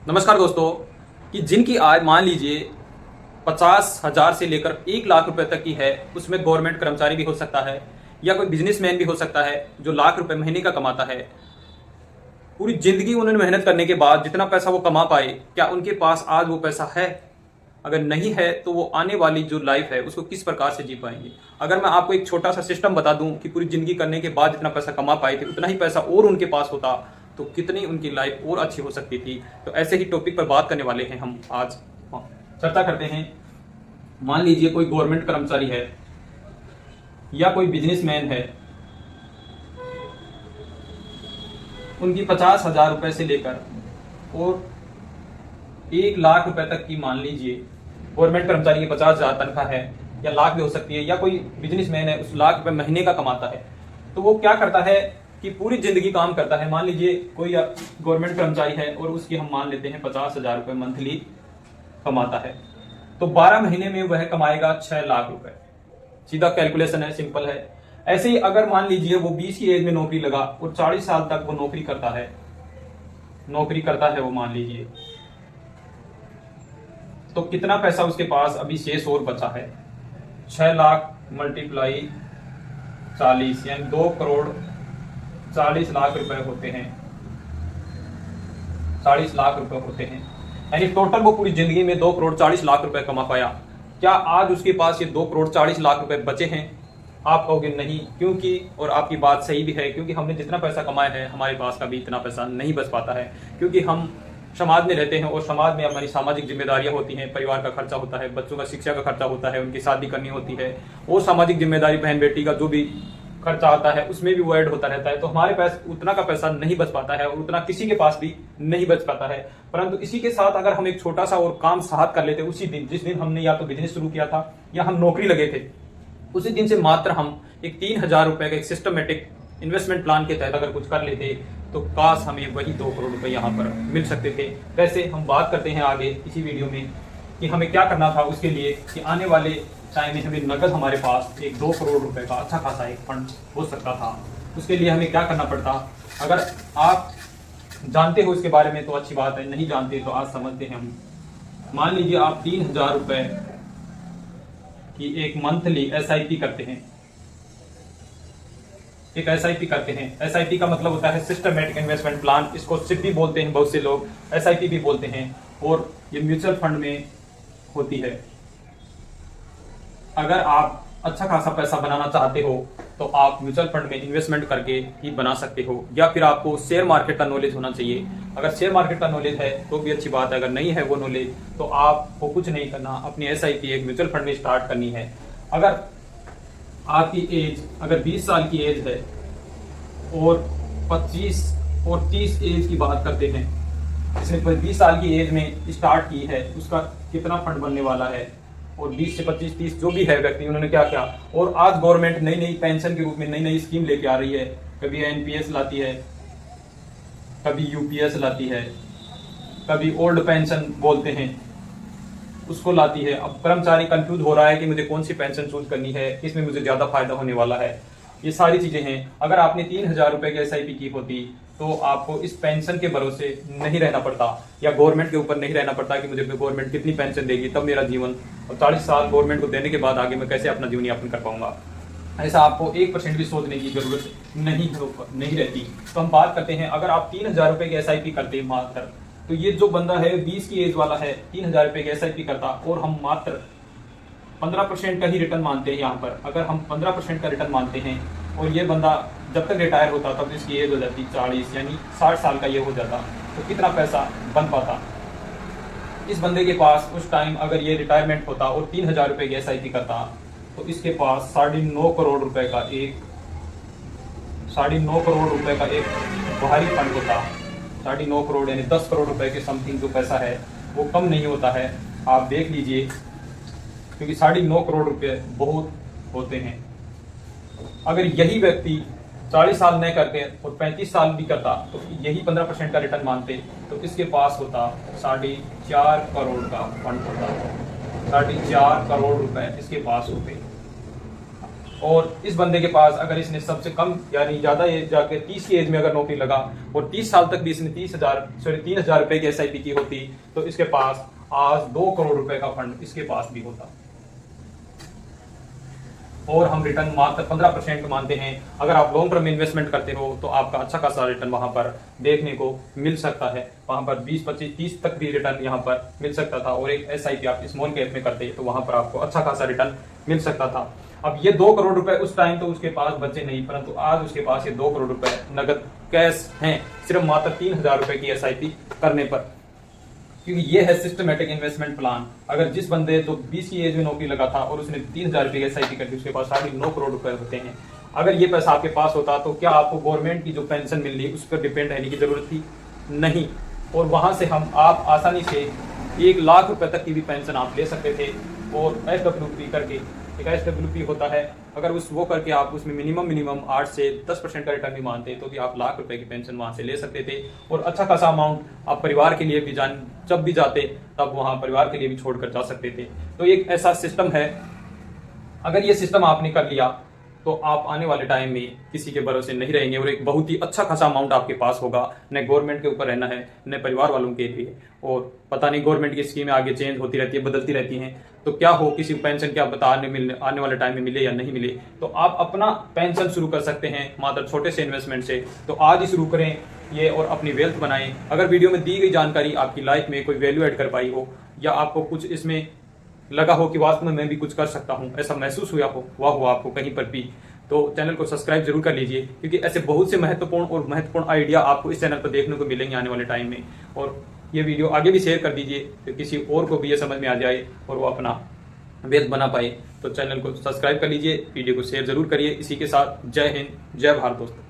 नमस्कार दोस्तों। कि जिनकी आय मान लीजिए 50,000 से लेकर 1 लाख रुपए तक की है, उसमें गवर्नमेंट कर्मचारी भी हो सकता है या कोई बिजनेसमैन भी हो सकता है जो लाख रुपए महीने का कमाता है। पूरी जिंदगी उन्होंने मेहनत करने के बाद जितना पैसा वो कमा पाए, क्या उनके पास आज वो पैसा है? अगर नहीं है तो वो आने वाली जो लाइफ है उसको किस प्रकार से जी पाएंगे? अगर मैं आपको एक छोटा सा सिस्टम बता दूं कि पूरी जिंदगी करने के बाद जितना पैसा कमा पाए थे उतना ही पैसा और उनके पास होता तो कितनी उनकी लाइफ और अच्छी हो सकती थी। तो ऐसे ही टॉपिक पर बात करने वाले हैं हम आज। चर्चा करते हैं। मान लीजिए कोई गवर्नमेंट कर्मचारी है या कोई बिजनेसमैन है, उनकी 50,000 रुपए से लेकर और 1 लाख रुपए तक की मान लीजिए गवर्नमेंट कर्मचारी की 50,000 तनख्वाह है या लाख भी हो सकती है, या कोई बिजनेसमैन है उस लाख रुपए महीने का कमाता है। तो वो क्या करता है कि पूरी जिंदगी काम करता है। मान लीजिए कोई गवर्नमेंट कर्मचारी है और उसकी हम मान लेते हैं 50,000 रुपए मंथली कमाता है, तो 12 महीने में वह कमाएगा 6 लाख रुपए। सीधा कैलकुलेशन है, सिंपल है। ऐसे ही अगर मान लीजिए वो 20 की एज में नौकरी लगा और 40 साल तक वो नौकरी करता है वो मान लीजिए, तो कितना पैसा उसके पास अभी शेष और बचा है? 6 लाख मल्टीप्लाई 40 यानी 2 करोड़ 40 लाख रुपए होते हैं। 40 लाख रुपए होते हैं, यानी टोटल वो पूरी जिंदगी में 2 करोड़ 40 लाख रुपए कमा पाया। क्या आज उसके पास ये 2 करोड़ 40 लाख रुपए बचे हैं? आप कहोगे नहीं, क्योंकि और आपकी बात सही भी है, क्योंकि हमने जितना पैसा कमाया है हमारे पास कभी इतना पैसा नहीं बच पाता है, क्योंकि हम समाज में रहते हैं और समाज में हमारी सामाजिक जिम्मेदारियां होती हैं। परिवार का खर्चा होता है, बच्चों का शिक्षा का खर्चा होता है, उनकी शादी करनी होती है, और सामाजिक जिम्मेदारी बहन बेटी का जो भी खर्चा आता है उसमें भी वो ऐड होता रहता है। तो हमारे पास उतना का पैसा नहीं बच पाता है और उतना किसी के पास भी नहीं बच पाता है। परंतु इसी के साथ अगर हम एक छोटा सा और काम साथ कर लेते उसी दिन, जिस दिन हमने या तो बिजनेस शुरू किया था या हम नौकरी लगे थे, उसी दिन से मात्र हम एक 3,000 रुपए का एक सिस्टमेटिक इन्वेस्टमेंट प्लान के तहत अगर कुछ कर लेते तो काश हमें वही 2 करोड़ रुपए यहाँ पर मिल सकते थे। वैसे हम बात करते हैं आगे इसी वीडियो में कि हमें क्या करना था उसके लिए, कि आने वाले टाइम में हमें नगद हमारे पास एक 2 करोड़ रुपए का अच्छा खासा एक फंड हो सकता था। उसके लिए हमें क्या करना पड़ता? अगर आप जानते हो इसके बारे में तो अच्छी बात है, नहीं जानते तो आज समझते हैं हम। मान लीजिए आप 3,000 रुपए की एक मंथली SIP करते हैं। एक SIP करते हैं। SIP का मतलब होता है सिस्टमेटिक इन्वेस्टमेंट प्लान। इसको SIP भी बोलते हैं बहुत से लोग, SIP भी बोलते हैं, और ये म्यूचुअल फंड में होती है। अगर आप अच्छा खासा पैसा बनाना चाहते हो तो आप म्यूचुअल फंड में इन्वेस्टमेंट करके ही बना सकते हो, या फिर आपको शेयर मार्केट का नॉलेज होना चाहिए। अगर शेयर मार्केट का नॉलेज है तो भी अच्छी बात है, अगर नहीं है वो नॉलेज तो आपको कुछ नहीं करना, अपनी SIP एक म्यूचुअल फंड में स्टार्ट करनी है। अगर आपकी एज अगर 20 साल की एज है और 25 और 30 एज की बात करते हैं, जिसने 20 साल की एज में स्टार्ट की है उसका कितना फंड बनने वाला है, और 20 से 25 30 जो भी है व्यक्ति उन्होंने क्या क्या। और आज गवर्नमेंट नई नई पेंशन के रूप में नई नई स्कीम लेके आ रही है। कभी NPS लाती है, कभी UPS लाती है, कभी ओल्ड पेंशन बोलते हैं उसको लाती है। अब कर्मचारी कंफ्यूज हो रहा है कि मुझे कौन सी पेंशन चूज करनी है, किसमें मुझे ज्यादा फायदा होने वाला है। ये सारी चीजें हैं। अगर आपने 3,000 रुपए की SIP की होती तो आपको इस पेंशन के भरोसे नहीं रहना पड़ता, या गवर्नमेंट के ऊपर नहीं रहना पड़ता कि मुझे गवर्नमेंट कितनी पेंशन देगी तब मेरा जीवन, और 40 साल गवर्नमेंट को देने के बाद आगे मैं कैसे अपना जीवन यापन कर पाऊंगा। ऐसा आपको 1% भी सोचने की जरूरत नहीं रहती। तो हम बात करते हैं, अगर आप 3,000 रुपए की SIP करते मात्र, तो ये जो बंदा है 20 की एज वाला है 3,000 रुपए की SIP करता, और हम मात्र 15% का ही रिटर्न मानते हैं यहाँ पर। अगर हम 15% का रिटर्न मानते हैं और ये बंदा जब तक रिटायर होता तब इसकी एज हो जाती 40 यानी 60 साल का ये हो जाता, तो कितना पैसा बन पाता? इस बंदे के पास उस टाइम अगर ये रिटायरमेंट होता और 3,000 रुपए की SIP करता तो इसके पास 9.5 करोड़ रुपए का एक 9.5 करोड़ रुपए का एक भारी फंड होता। 9.5 करोड़ यानी 10 करोड़ रुपए के समथिंग जो पैसा है वो कम नहीं होता है। आप देख लीजिए, क्योंकि 9.5 करोड़ रुपए बहुत होते हैं। अगर यही व्यक्ति 40 साल नहीं करते और 35 साल भी करता तो यही 15% का रिटर्न मानते तो इसके पास होता 4.5 करोड़ का फंड होता। 4.5 करोड़ रुपए इसके पास होते। और इस बंदे के पास अगर इसने सबसे कम यानी ज्यादा एज जाके 30 की एज में अगर नौकरी लगा और 30 साल तक भी इसने 3,000 रुपए की SIP की होती तो इसके पास आज 2 करोड़ रुपए का फंड इसके पास भी होता। और हम रिटर्न मात्र 15% मानते हैं। अगर आप लॉन्ग टर्म इन्वेस्टमेंट करते हो तो आपका अच्छा खासा रिटर्न वहां पर देखने को मिल सकता है। वहां पर 20, 25, 30 तक भी रिटर्न यहाँ पर मिल सकता था। और एक SIP आप स्मॉल कैप में करते तो वहां पर आपको अच्छा खासा रिटर्न मिल सकता था। अब ये 2 करोड़ रुपए उस टाइम तो उसके पास बचे नहीं, परंतु आज उसके पास ये 2 करोड़ रुपए नगद कैश हैं सिर्फ मात्र 3,000 रुपए की SIP करने पर। क्योंकि ये है सिस्टमेटिक इन्वेस्टमेंट प्लान। अगर जिस बंदे तो 20 की एज में नौकरी लगा था और उसने 3,000 रुपए की SIP कर दी, उसके पास 9 करोड़ रुपए होते हैं। अगर ये पैसा आपके पास होता तो क्या आपको गवर्नमेंट की जो पेंशन मिल रही उस पर डिपेंड रहने की जरूरत थी? नहीं। और वहां से आप आसानी से 1 लाख रुपए तक की भी पेंशन आप ले सकते थे। और SWP करके एक SWP होता है, अगर वो करके आप उसमें मिनिमम 8 से 10% का रिटर्न भी मानते तो भी आप लाख रुपए की पेंशन वहां से ले सकते थे। और अच्छा खासा अमाउंट आप परिवार के लिए भी जब भी जाते तब वहां परिवार के लिए भी छोड़कर जा सकते थे। तो एक ऐसा सिस्टम है, अगर ये सिस्टम आपने कर लिया तो आप आने वाले टाइम में किसी के भरोसे नहीं रहेंगे और एक बहुत ही अच्छा खासा अमाउंट आपके पास होगा। न गवर्नमेंट के ऊपर रहना है न परिवार वालों के लिए। और पता नहीं गवर्नमेंट की स्कीमें आगे चेंज होती रहती है, बदलती रहती हैं, तो क्या हो किसी पेंशन क्या बता आने वाले टाइम में मिले या नहीं मिले। तो आप अपना पेंशन शुरू कर सकते हैं मात्र छोटे से इन्वेस्टमेंट से। तो आज ही शुरू करें ये और अपनी वेल्थ बनाएं। अगर वीडियो में दी गई जानकारी आपकी लाइफ में कोई वैल्यू ऐड कर पाई हो या आपको कुछ इसमें लगा हो कि वास्तव में मैं भी कुछ कर सकता हूं, ऐसा महसूस हुआ हो आपको कहीं पर भी, तो चैनल को सब्सक्राइब जरूर कर लीजिए। क्योंकि ऐसे बहुत से महत्वपूर्ण आइडिया आपको इस चैनल पर देखने को मिलेंगे आने वाले टाइम में। और ये वीडियो आगे भी शेयर कर दीजिए तो किसी और को भी ये समझ में आ जाए और वो अपना वेल्थ बना पाए। तो चैनल को सब्सक्राइब कर लीजिए, वीडियो को शेयर जरूर करिए। इसी के साथ जय हिंद, जय भारत दोस्तों।